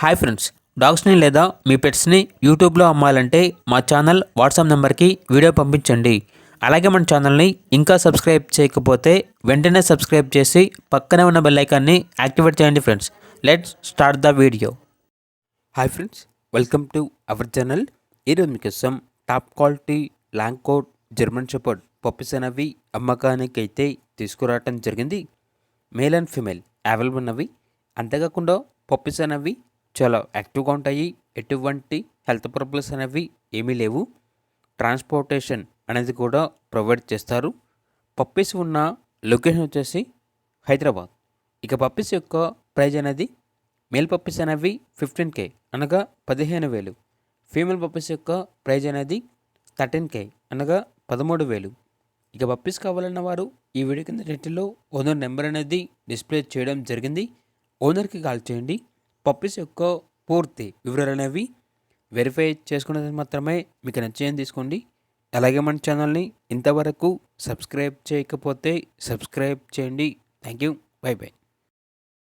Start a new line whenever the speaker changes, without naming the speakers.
Hi friends, డాగ్స్ని లేదా మీ పెట్స్ని యూట్యూబ్లో అమ్మాలంటే మా ఛానల్ వాట్సాప్ నెంబర్కి వీడియో పంపించండి. అలాగే మన ఛానల్ని ఇంకా సబ్స్క్రైబ్ చేయకపోతే వెంటనే సబ్స్క్రైబ్ చేసి పక్కనే ఉన్న బెల్ ఐకాన్ని యాక్టివేట్ చేయండి friends. Let's start the video. Hi friends, welcome to our channel. ఈరోజు మీకోసం top quality long coat German shepherd puppies అనేవి అమ్మకానికి అయితే తీసుకురావటం జరిగింది. మేల్ అండ్ ఫీమేల్ అవైలబుల్ ఉన్నవి. అంతేకాకుండా పప్పీస్ అనేవి చాలా యాక్టివ్గా ఉంటాయి. ఎటువంటి హెల్త్ ప్రాబ్లమ్స్ అనేవి ఏమీ లేవు. ట్రాన్స్పోర్టేషన్ అనేది కూడా ప్రొవైడ్ చేస్తారు. పప్పీస్ ఉన్న లొకేషన్ వచ్చేసి హైదరాబాద్. ఇక పప్పీస్ యొక్క ప్రైజ్ అనేది మేల్ పప్పీస్ అనేవి 15K అనగా 15,000. ఫీమేల్ పప్పీస్ యొక్క ప్రైజ్ అనేది 13K అనగా 13,000. ఇక పప్పీస్ కావాలన్న వారు ఈ వీడియో కింద టైటిల్లో ఓనర్ నెంబర్ అనేది డిస్ప్లే చేయడం జరిగింది. ఓనర్కి కాల్ చేయండి. పప్పీస్ యొక్క పూర్తి వివరాలు అనేవి వెరిఫై చేసుకున్నది మాత్రమే మీకు నచ్చేది తీసుకోండి. అలాగే మన ఛానల్ని ఇంతవరకు సబ్స్క్రైబ్ చేయకపోతే సబ్స్క్రైబ్ చేయండి. Thank you. By by.